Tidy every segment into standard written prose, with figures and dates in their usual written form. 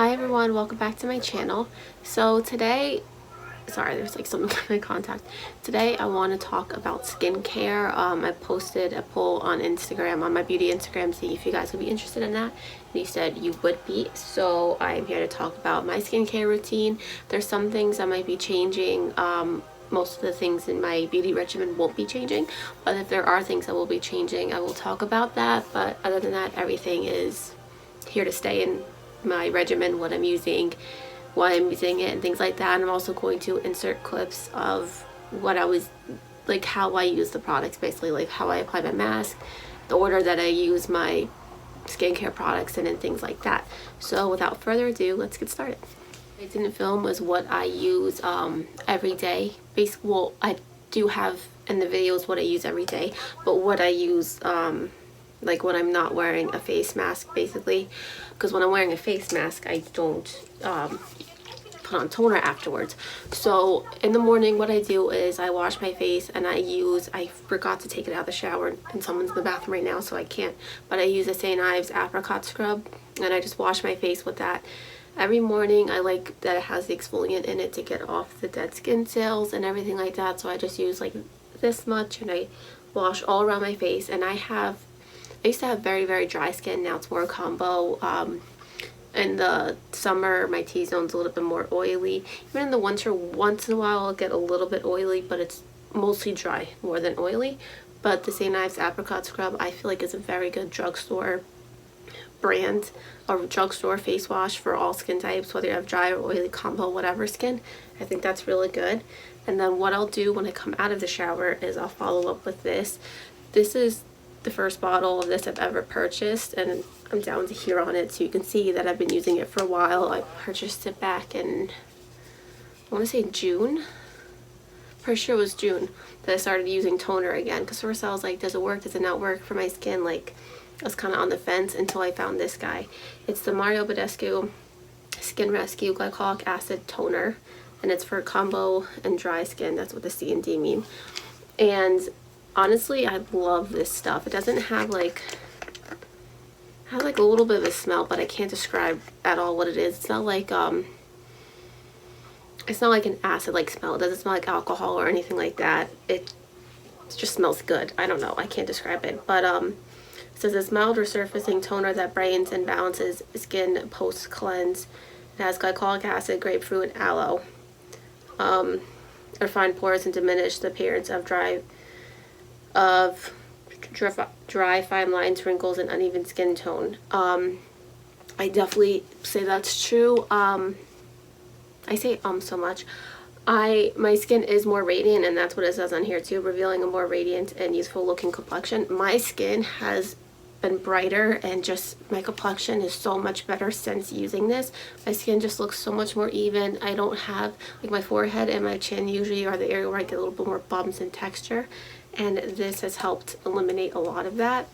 Hi everyone, welcome back to my channel. So today, sorry there's like something in my contact. Today I want to talk about skincare. I posted a poll on Instagram, on my beauty Instagram, see if you guys would be interested in that. And you said you would be, so I'm here to talk about my skincare routine. There's some things that might be changing. Most of the things in my beauty regimen won't be changing, but if there are things that will be changing, I will talk about that. But other than that, everything is here to stay in my regimen, what I'm using, why I'm using it, and things like that. And I'm also going to insert clips of what I was like, how I use the products, basically like how I apply my mask, the order that I use my skincare products in, and things like that. So without further ado, let's get started. I didn't film was what I use every day. Basically, well, I do have in the videos what I use every day, but what I use like when I'm not wearing a face mask, basically, because when I'm wearing a face mask I don't put on toner afterwards. So in the morning what I do is I wash my face, and I forgot to take it out of the shower and someone's in the bathroom right now so I can't, but I use a St. Ives apricot scrub, and I just wash my face with that every morning. I like that it has the exfoliant in it to get off the dead skin cells and everything like that, so I just use like this much and I wash all around my face. And I used to have very, very dry skin. Now it's more combo. In the summer, my T-zone's a little bit more oily. Even in the winter, once in a while, I'll get a little bit oily, but it's mostly dry more than oily. But the St. Ives Apricot Scrub, I feel like is a very good drugstore brand, or drugstore face wash for all skin types, whether you have dry or oily, combo, whatever skin. I think that's really good. And then what I'll do when I come out of the shower is I'll follow up with this. This is the first bottle of this I've ever purchased, and I'm down to here on it so you can see that I've been using it for a while. I purchased it back in, I want to say June. Pretty sure it was June that I started using toner again, because first I was like, does it work, does it not work for my skin? Like, I was kind of on the fence until I found this guy. It's the Mario Badescu Skin Rescue Glycolic Acid Toner, and it's for combo and dry skin. That's what the C and D mean. And honestly, I love this stuff. It doesn't have like, it has like a little bit of a smell, but I can't describe at all what it is. It's not like an acid like smell. It doesn't smell like alcohol or anything like that. It just smells good. I don't know, I can't describe it. But it says it's mild resurfacing toner that brightens and balances skin post cleanse. It has glycolic acid, grapefruit, and aloe. Refine pores and diminish the appearance of dry, fine lines, wrinkles, and uneven skin tone. I definitely say that's true. I say so much. My skin is more radiant, and that's what it says on here too, revealing a more radiant and youthful looking complexion. My skin has been brighter, and just my complexion is so much better since using this. My skin just looks so much more even. I don't have, like, my forehead and my chin usually are the area where I get a little bit more bumps and texture, and this has helped eliminate a lot of that.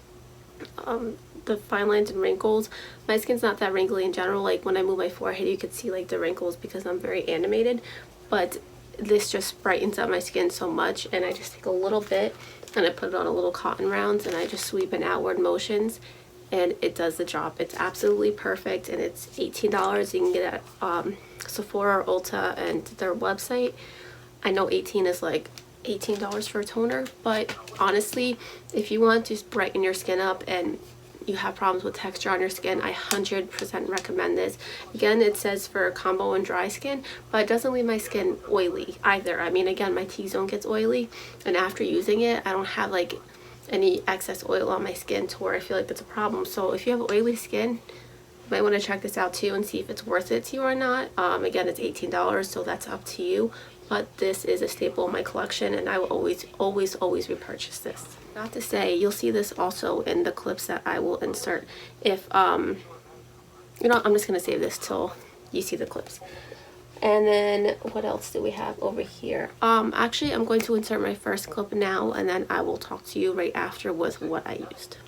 The fine lines and wrinkles, my skin's not that wrinkly in general. Like when I move my forehead you could see like the wrinkles because I'm very animated, but this just brightens up my skin so much. And I just take a little bit and I put it on a little cotton rounds, and I just sweep in outward motions, and it does the job. It's absolutely perfect, and it's $18. You can get it at Sephora or Ulta and their website. I know 18 is like $18 for a toner, but honestly, if you want to brighten your skin up and you have problems with texture on your skin, I 100% recommend this. Again, it says for combo and dry skin, but it doesn't leave my skin oily either. I mean, again, my T-zone gets oily, and after using it, I don't have like any excess oil on my skin to where I feel like that's a problem. So if you have oily skin, you might want to check this out too and see if it's worth it to you or not. Again, it's $18, so that's up to you. But this is a staple in my collection, and I will always repurchase this. Not to say, you'll see this also in the clips that I will insert. If you know, I'm just gonna save this till you see the clips. And then what else do we have over here? Actually, I'm going to insert my first clip now, and then I will talk to you right after with what I used.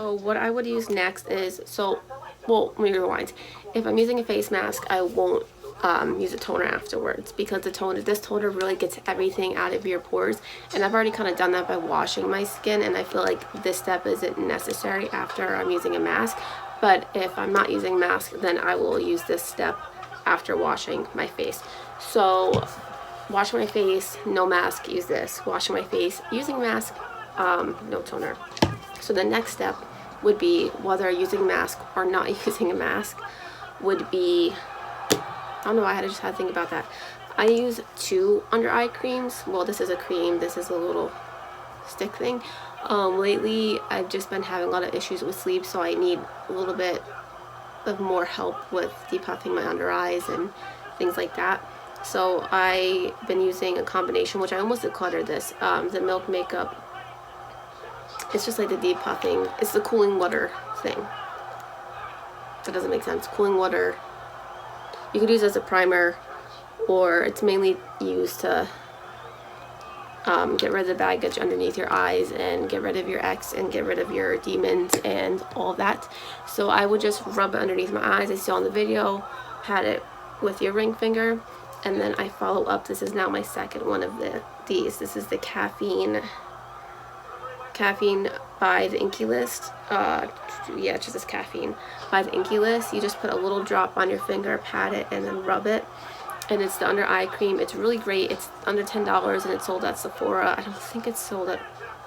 So what I would use next is, well, let me rewind. If I'm using a face mask, I won't use a toner afterwards, because this toner really gets everything out of your pores, and I've already kind of done that by washing my skin, and I feel like this step isn't necessary after I'm using a mask. But if I'm not using a mask, then I will use this step after washing my face. So washing my face, no mask, use this. Washing my face, using mask, no toner. So the next step would be, whether using a mask or not using a mask, would be, I don't know why I just had to think about that. I use 2 under eye creams. Well, this is a cream, this is a little stick thing. Lately I've just been having a lot of issues with sleep, so I need a little bit of more help with depuffing my under eyes and things like that. So I've been using a combination, which I almost decluttered this, the Milk Makeup. It's just like the depuffing, it's the cooling water thing. That doesn't make sense. Cooling water, you could use as a primer, or it's mainly used to get rid of the baggage underneath your eyes and get rid of your X and get rid of your demons and all that. So I would just rub it underneath my eyes. I saw in the video, pat it with your ring finger, and then I follow up. This is now my second one of these. This is the caffeine by the Inkey List. Yeah, it's just this caffeine by the Inkey List. You just put a little drop on your finger, pat it, and then rub it. And it's the under eye cream. It's really great. It's under $10 and it's sold at Sephora. I don't think it's sold at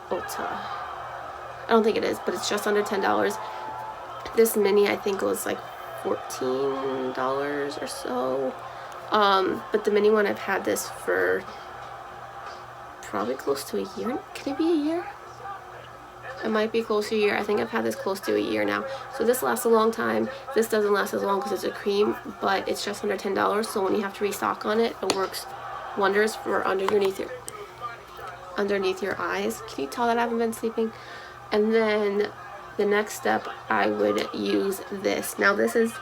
Ulta. I don't think it is, but it's just under $10. This mini, I think it was like $14 or so. But the mini one, I've had this for probably close to a year. Can it be a year? It might be close to a year. I think I've had this close to a year now. So this lasts a long time. This doesn't last as long because it's a cream, but it's just under $10. So when you have to restock on it, it works wonders for underneath your eyes. Can you tell that I haven't been sleeping? And then the next step, I would use this. Now this is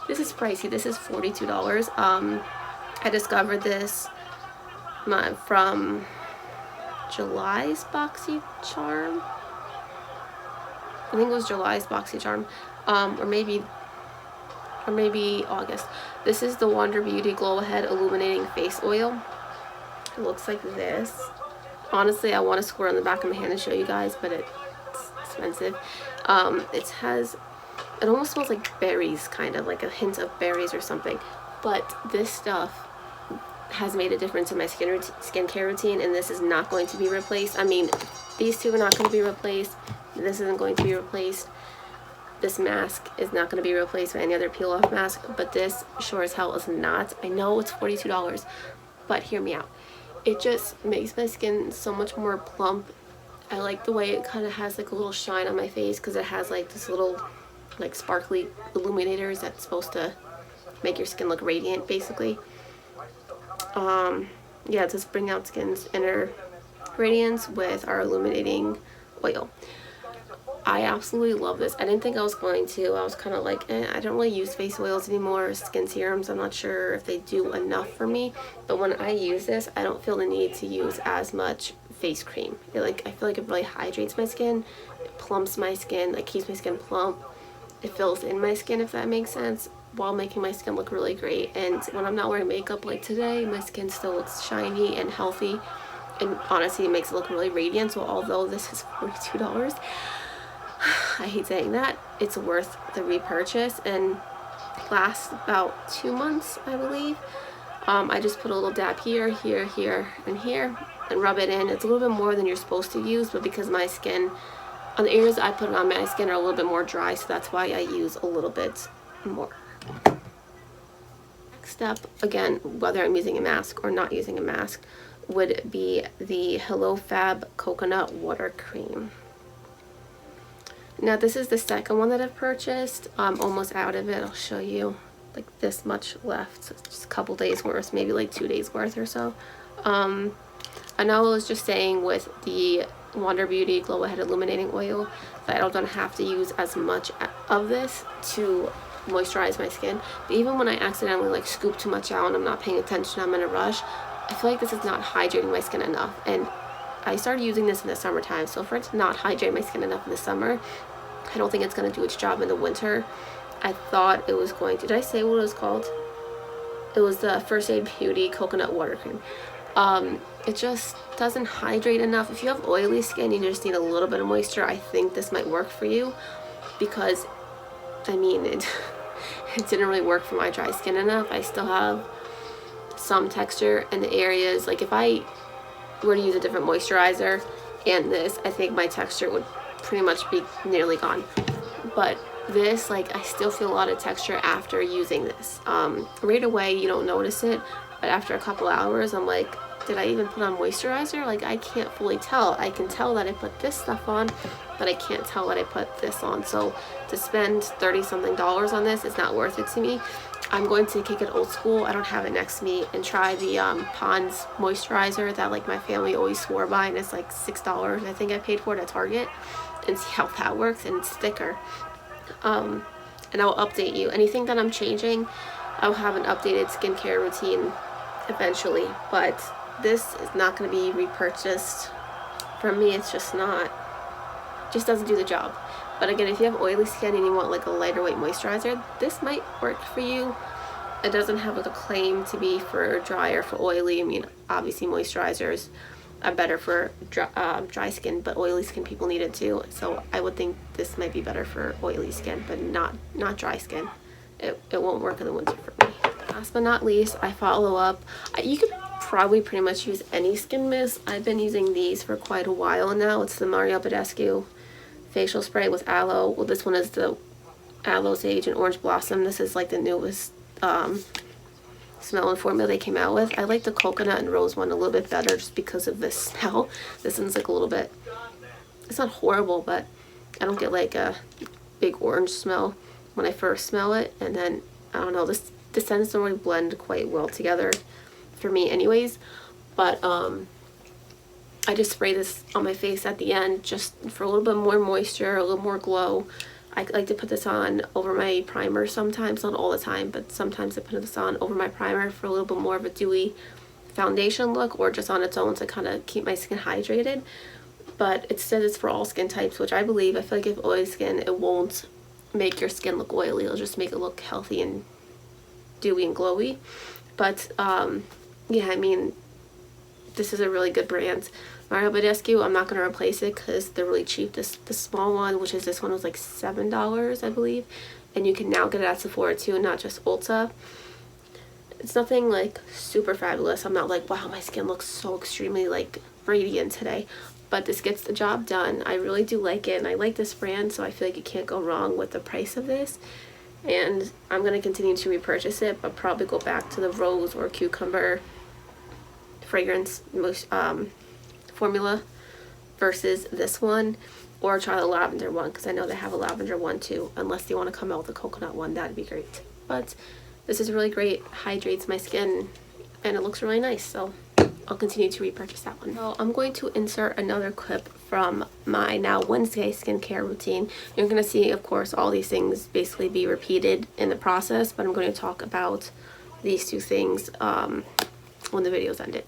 pricey. This is $42. I discovered this from July's BoxyCharm. I think it was July's BoxyCharm, or maybe August. This is the Wander Beauty Glow Ahead Illuminating Face Oil. It looks like this. Honestly, I want to squirt on the back of my hand and show you guys, but it's expensive. It almost smells like berries, kind of like a hint of berries or something. But this stuff has made a difference in my skincare routine, and this is not going to be replaced. I mean, these two are not going to be replaced. This isn't going to be replaced. This mask is not going to be replaced by any other peel-off mask, but this sure as hell is not. I know it's $42, but hear me out. It just makes my skin so much more plump. I like the way it kind of has like a little shine on my face, because it has like this little like sparkly illuminators that's supposed to make your skin look radiant, basically. Yeah, just bring out skin's inner radiance with our illuminating oil. I absolutely love this. I didn't think I was going to. I was kind of like, I don't really use face oils anymore, skin serums. I'm not sure if they do enough for me. But when I use this, I don't feel the need to use as much face cream. I feel like it really hydrates my skin. It plumps my skin, like keeps my skin plump. It fills in my skin, if that makes sense, while making my skin look really great. And when I'm not wearing makeup like today, my skin still looks shiny and healthy. And honestly, it makes it look really radiant. So although this is $42, I hate saying that, it's worth the repurchase and lasts about 2 months, I believe. I just put a little dab here, here, here, and here, and rub it in. It's a little bit more than you're supposed to use, but because my skin, on the areas I put it on, my skin are a little bit more dry, so that's why I use a little bit more. Next step, again, whether I'm using a mask or not using a mask, would be the Hello Fab Coconut Water Cream. Now this is the second one that I've purchased. I'm almost out of it. I'll show you, like this much left. So just a couple days worth, maybe like 2 days worth or so. I know I was just saying with the Wander Beauty Glow Ahead Illuminating Oil that I don't have to use as much of this to moisturize my skin. But even when I accidentally like scoop too much out and I'm not paying attention, I'm in a rush, I feel like this is not hydrating my skin enough. And I started using this in the summertime, so for it to not hydrate my skin enough in the summer, I don't think it's going to do its job in the winter. I thought it was going to. Did I say what it was called? It was the First Aid Beauty Coconut Water Cream. It just doesn't hydrate enough. If you have oily skin, you just need a little bit of moisture. I think this might work for you, because I mean it didn't really work for my dry skin enough. I still have some texture in the areas. Like if I were to use a different moisturizer and this, I think my texture would pretty much be nearly gone. But this, like, I still feel a lot of texture after using this. Right away you don't notice it, but after a couple hours I'm like, did I even put on moisturizer? Like, I can't fully tell. I can tell that I put this stuff on, but I can't tell that I put this on. So to spend $30-something on this, it's not worth it to me. I'm going to kick it old school. I don't have it next to me, and try the Pond's moisturizer that like my family always swore by, and it's like $6 I think I paid for it at Target, and see how that works. And it's thicker. And I'll update you. Anything that I'm changing, I'll have an updated skincare routine eventually, but this is not going to be repurchased from me. It's just not. It just doesn't do the job. But again, if you have oily skin and you want like a lighter weight moisturizer, this might work for you. It doesn't have like a claim to be for dry or for oily. I mean, obviously moisturizers are better for dry skin, but oily skin people need it too. So I would think this might be better for oily skin, but not dry skin. It won't work in the winter for me. Last but not least, I follow up. You could probably pretty much use any skin mist. I've been using these for quite a while now. It's the Mario Badescu facial spray with aloe. Well, this one is the aloe, sage, and orange blossom. This is like the newest smell and formula they came out with. I like the coconut and rose one a little bit better just because of the smell. This one's like a little bit, it's not horrible, but I don't get like a big orange smell when I first smell it. And then, I don't know, the scents don't really blend quite well together for me anyways. But I just spray this on my face at the end just for a little bit more moisture, a little more glow. I like to put this on over my primer sometimes, not all the time, but sometimes I put this on over my primer for a little bit more of a dewy foundation look, or just on its own to kind of keep my skin hydrated. But it says it's for all skin types, which I believe. I feel like if you have oily skin, it won't make your skin look oily. It'll just make it look healthy and dewy and glowy. But yeah, I mean, this is a really good brand. Mario Badescu, I'm not going to replace it because they're really cheap. The small one, which is this one, was like $7, I believe. And you can now get it at Sephora too, not just Ulta. It's nothing like super fabulous. I'm not like, wow, my skin looks so extremely like radiant today. But this gets the job done. I really do like it, and I like this brand, so I feel like you can't go wrong with the price of this. And I'm going to continue to repurchase it, but probably go back to the rose or cucumber fragrance formula versus this one, or try the lavender one, because I know they have a lavender one too. Unless they want to come out with a coconut one, that'd be great. But this is really great, hydrates my skin, and it looks really nice, so I'll continue to repurchase that one. So I'm going to insert another clip from my now Wednesday skincare routine. You're going to see, of course, all these things basically be repeated in the process, but I'm going to talk about these two things when the video's ended.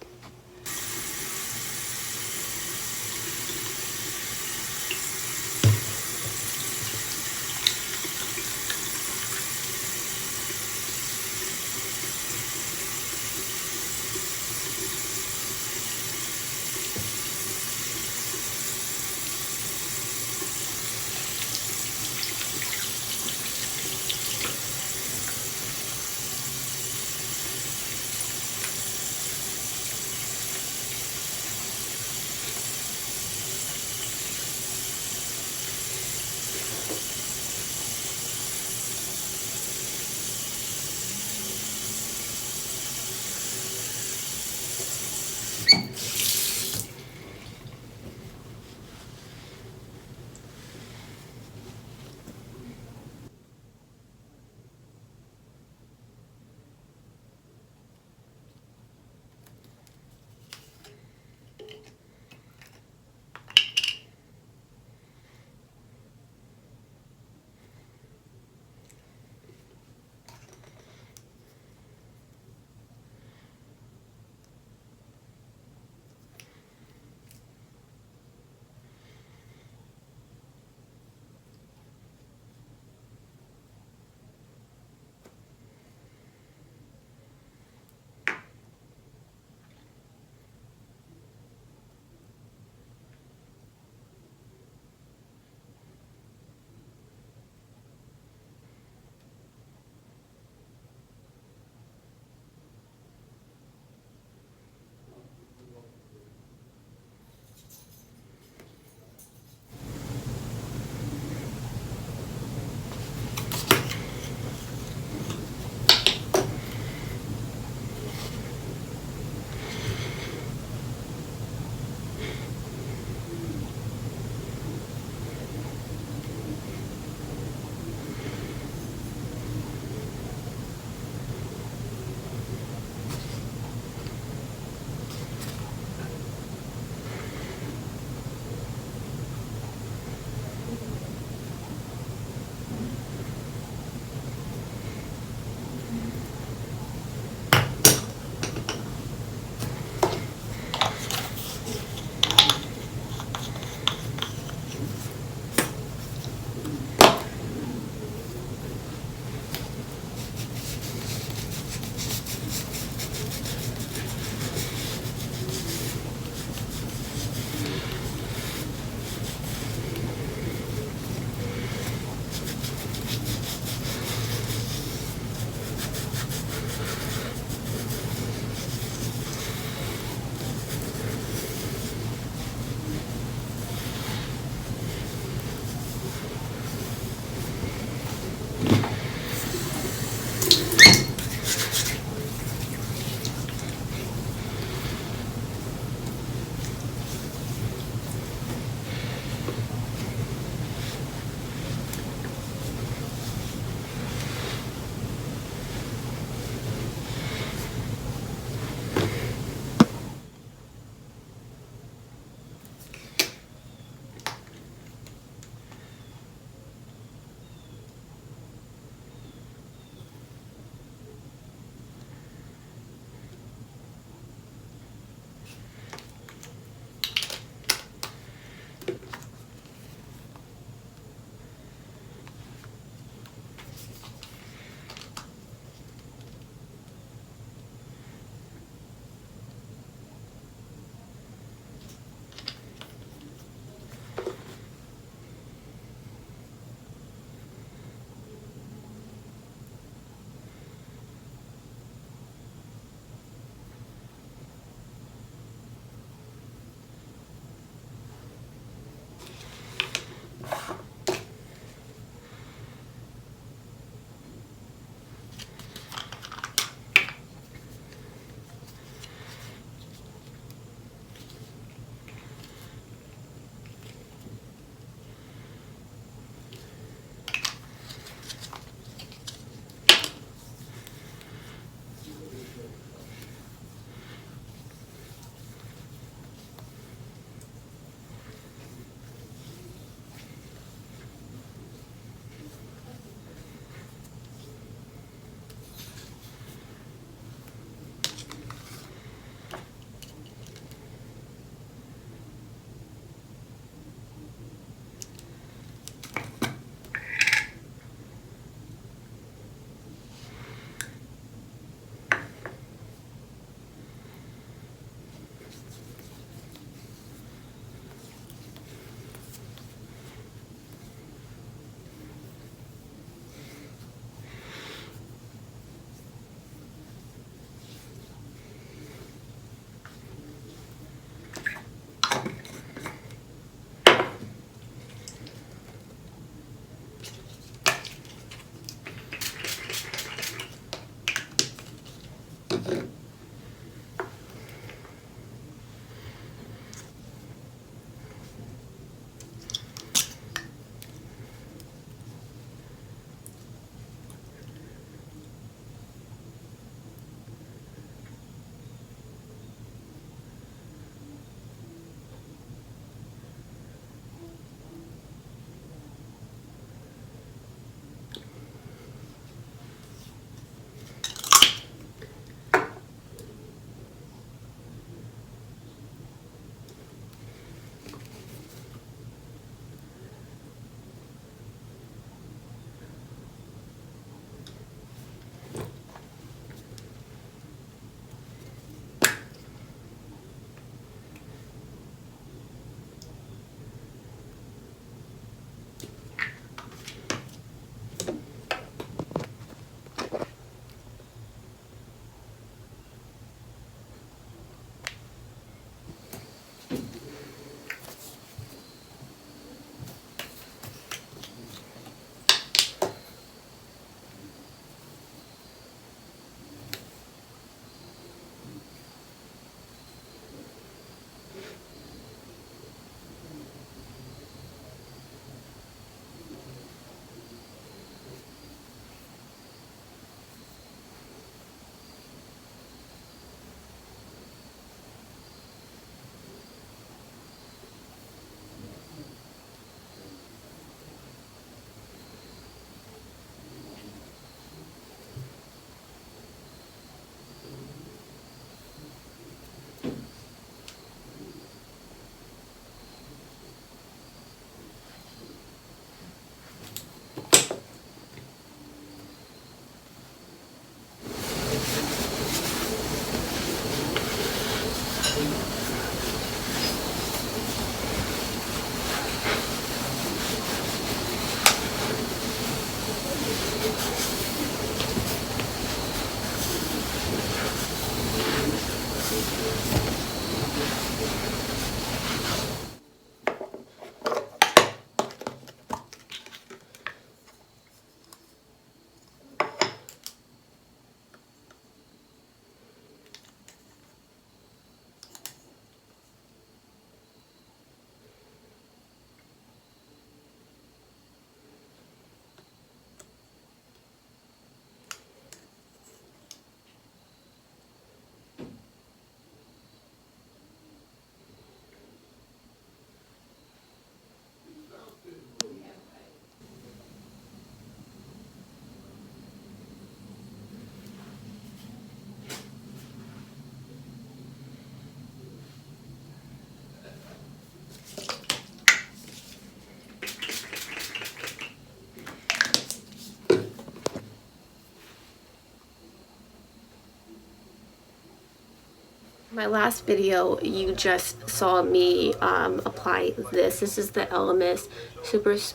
My last video, you just saw me apply this. This is the Elemis Superfood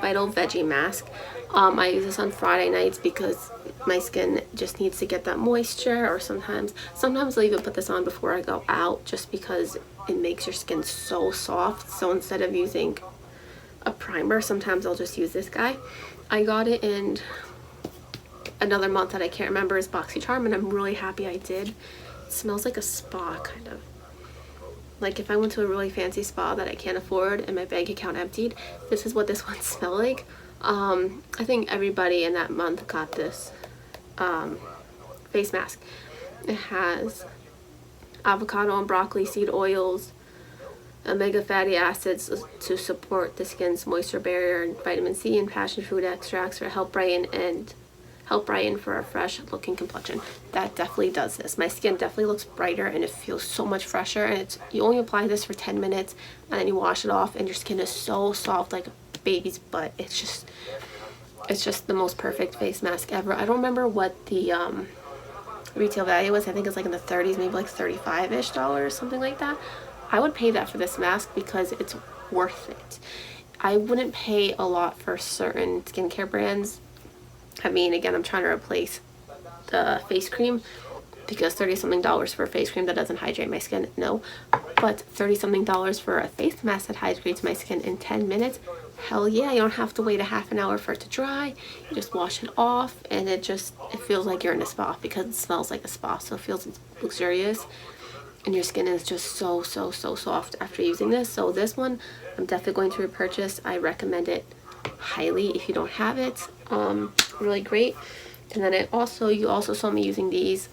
Vital Veggie Mask. I use this on Friday nights because my skin just needs to get that moisture, or sometimes I'll even put this on before I go out just because it makes your skin so soft. So instead of using a primer, sometimes I'll just use this guy. I got it in another month that I can't remember is BoxyCharm, and I'm really happy I did. It smells like a spa, kind of. Like if I went to a really fancy spa that I can't afford and my bank account emptied, this is what this one smelled like. I think everybody in that month got this face mask. It has avocado and broccoli seed oils, omega fatty acids to support the skin's moisture barrier, and vitamin C and passion fruit extracts for help brighten for a fresh looking complexion. That definitely does this. My skin definitely looks brighter and it feels so much fresher, and you only apply this for 10 minutes and then you wash it off and your skin is so soft like a baby's butt. It's just the most perfect face mask ever. I don't remember what the retail value was. I think it's like in the 30s, maybe like $35-ish, something like that. I would pay that for this mask because it's worth it. I wouldn't pay a lot for certain skincare brands. I mean, again, I'm trying to replace the face cream because $30-something for a face cream that doesn't hydrate my skin, no. But $30-something for a face mask that hydrates my skin in 10 minutes, hell yeah, you don't have to wait a half an hour for it to dry. You just wash it off, and it feels like you're in a spa because it smells like a spa, so it feels luxurious, and your skin is just so soft after using this. So this one I'm definitely going to repurchase. I recommend it highly if you don't have it. Really great. And then you also saw me using these,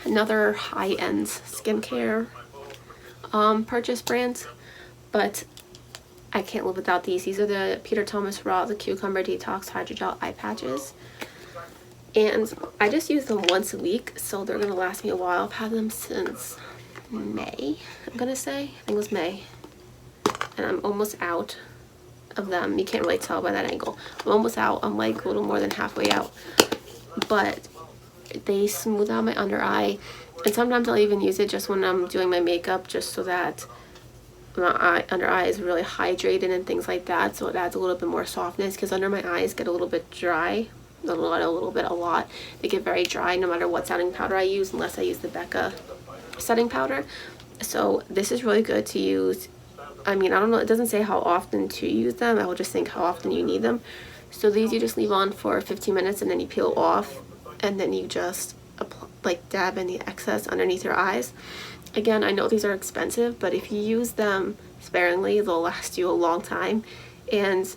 another high-end skincare purchase brands, but I can't live without these. These are the Peter Thomas Raw, the Cucumber Detox Hydrogel Eye Patches. And I just use them once a week, so they're going to last me a while. I've had them since May, I'm going to say. I think it was May. And I'm almost out of them. You can't really tell by that angle. I'm almost out. I'm like a little more than halfway out. But they smooth out my under eye. And sometimes I'll even use it just when I'm doing my makeup, just so that my under eye is really hydrated and things like that, so it adds a little bit more softness, because under my eyes get a little bit dry, a lot. They get very dry no matter what setting powder I use, unless I use the Becca setting powder. So this is really good to use. I mean, I don't know, it doesn't say how often to use them. I will just think how often you need them. So these you just leave on for 15 minutes and then you peel off, and then you just like dab in the excess underneath your eyes. Again, I know these are expensive, but if you use them sparingly, they'll last you a long time, and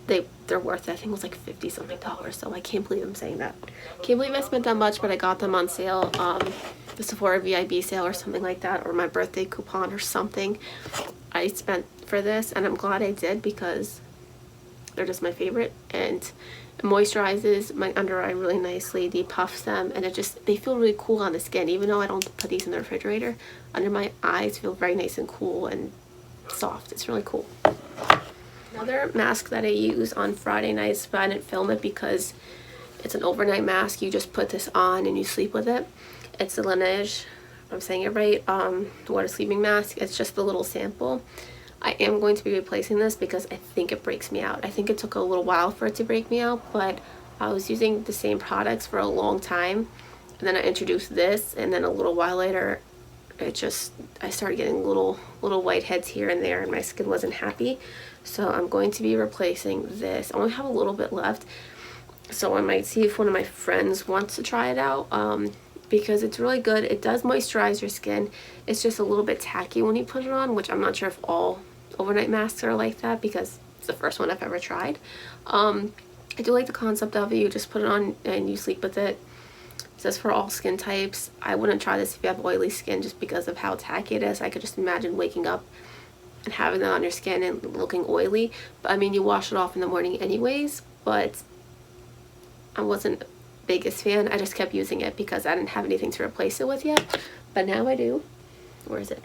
they're worth it. I think it was like 50 something dollars, so I can't believe I'm saying that. Can't believe I spent that much, but I got them on sale, the Sephora VIB sale or something like that, or my birthday coupon or something I spent for this, and I'm glad I did, because they're just my favorite, and it moisturizes my under eye really nicely, depuffs them, and they feel really cool on the skin. Even though I don't put these in the refrigerator, under my eyes feel very nice and cool and soft. It's really cool. Another mask that I use on Friday nights, but I didn't film it because it's an overnight mask. You just put this on and you sleep with it. It's the Laneige, if I'm saying it right, water sleeping mask. It's just a little sample. I am going to be replacing this because I think it breaks me out. I think it took a little while for it to break me out, but I was using the same products for a long time, and then I introduced this, and then a little while later I started getting little white heads here and there, and my skin wasn't happy. So I'm going to be replacing this. I only have a little bit left, so I might see if one of my friends wants to try it out, because it's really good. It does moisturize your skin. It's just a little bit tacky when you put it on, which I'm not sure if all overnight masks are like that, because it's the first one I've ever tried. I do like the concept of it. You just put it on and you sleep with it. It says for all skin types. I wouldn't try this if you have oily skin, just because of how tacky it is. I could just imagine waking up and having that on your skin and looking oily. But I mean, you wash it off in the morning anyways, but I wasn't biggest fan. I just kept using it because I didn't have anything to replace it with yet, but now I do. Where is it?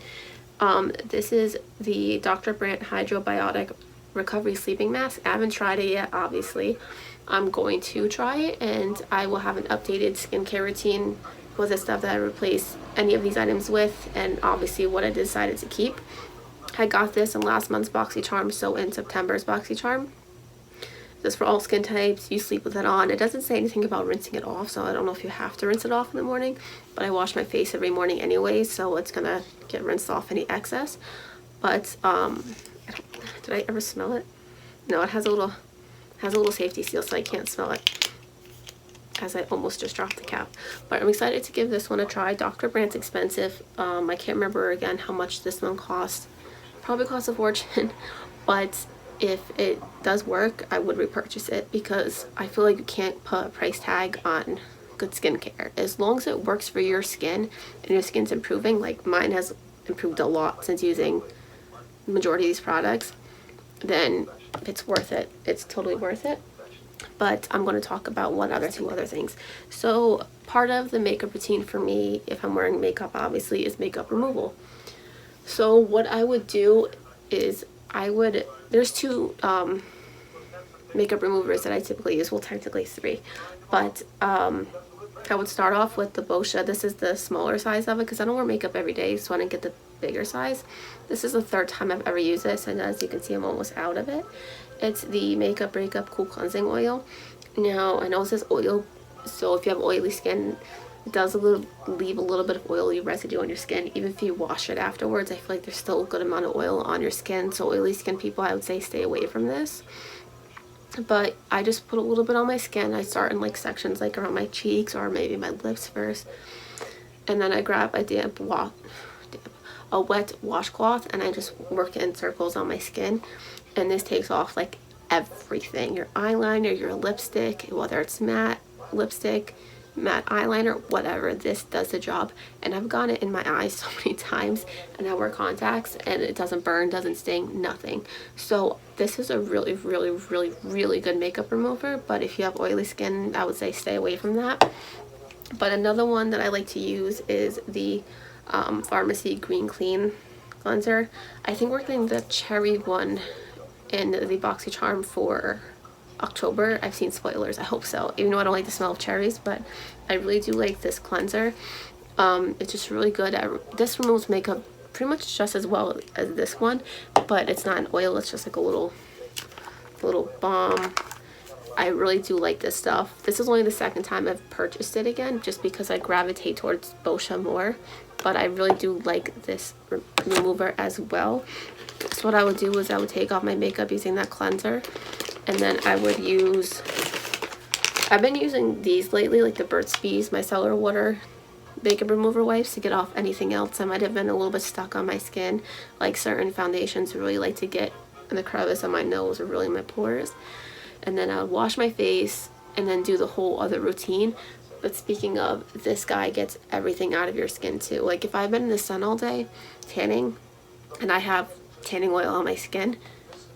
This is the Dr. Brandt Hydrobiotic Recovery Sleeping Mask. I haven't tried it yet, obviously. I'm going to try it, and I will have an updated skincare routine with the stuff that I replace any of these items with, and obviously what I decided to keep. I got this in last month's BoxyCharm, so in September's BoxyCharm. This is for all skin types. You sleep with it on. It doesn't say anything about rinsing it off, so I don't know if you have to rinse it off in the morning, but I wash my face every morning anyway, so it's gonna get rinsed off any excess. But did I ever smell it? No, it has a little safety seal, so I can't smell it, as I almost just dropped the cap. But I'm excited to give this one a try. Dr. Brandt's expensive. I can't remember again how much this one cost. Probably cost a fortune, but if it does work, I would repurchase it, because I feel like you can't put a price tag on good skincare. As long as it works for your skin and your skin's improving, like mine has improved a lot since using the majority of these products, then it's worth it. It's totally worth it. But I'm going to talk about two other things. So part of the makeup routine for me, if I'm wearing makeup, obviously, is makeup removal. So what I would do is there's two makeup removers that I typically use. Well, technically three, but I would start off with the Boscia. This is the smaller size of it, because I don't wear makeup every day, so I didn't get the bigger size. This is the third time I've ever used this, and as you can see, I'm almost out of it. It's the Makeup Breakup Cool Cleansing Oil. Now, I know it says oil So if you have oily skin, it does leave a little bit of oily residue on your skin. Even if you wash it afterwards, I feel like there's still a good amount of oil on your skin. So oily skin people, I would say stay away from this. But I just put a little bit on my skin. I start in like sections like around my cheeks or maybe my lips first. And then I grab a wet washcloth and I just work in circles on my skin. And this takes off like everything. Your eyeliner, your lipstick, whether it's matte lipstick, matte eyeliner, whatever, this does the job. And I've gotten it in my eyes so many times, and I wear contacts and it doesn't burn, doesn't sting, nothing. So this is a really good makeup remover. But if you have oily skin, I would say stay away from that. But another one that I like to use is the Pharmacy Green Clean cleanser. I think we're getting the cherry one in the BoxyCharm for October. I've seen spoilers, I hope so, even though I don't like the smell of cherries, but I really do like this cleanser. It's just really good. This removes makeup pretty much just as well as this one, but it's not an oil, it's just like a little balm. I really do like this stuff. This is only the second time I've purchased it again, just because I gravitate towards Boscia more, but I really do like this remover as well. So what I would do is I would take off my makeup using that cleanser, and then I would use, I've been using these lately, like the Burt's Bees Micellar Water makeup remover wipes, to get off anything else that might have been a little bit stuck on my skin. Like certain foundations really like to get in the crevice of my nose or really in my pores. And then I would wash my face and then do the whole other routine. But speaking of, this guy gets everything out of your skin too. Like if I've been in the sun all day tanning and I have tanning oil on my skin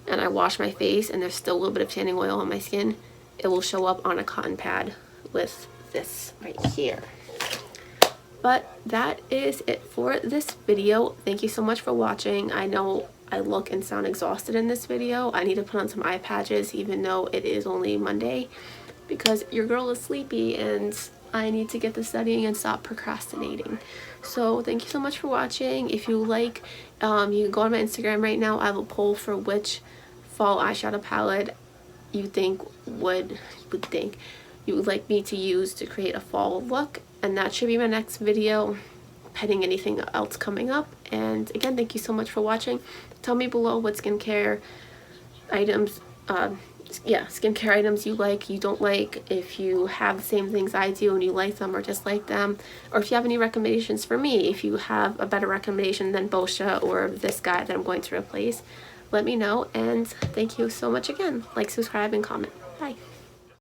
and I wash my face and there's still a little bit of tanning oil on my skin, it will show up on a cotton pad with this right here. But that is it for this video. Thank you so much for watching. I know I look and sound exhausted in this video. I need to put on some eye patches even though it is only Monday, because your girl is sleepy and I need to get to studying and stop procrastinating. So thank you so much for watching. If you like, you can go on my Instagram right now. I have a poll for which fall eyeshadow palette you would like me to use to create a fall look, and that should be my next video pending anything else coming up. And again, thank you so much for watching. Tell me below what skincare items skincare items you like, you don't like, if you have the same things I do and you like them or dislike them, or if you have any recommendations for me, if you have a better recommendation than Boscia or this guy that I'm going to replace, let me know. And thank you so much again. Like, subscribe, and comment. Bye.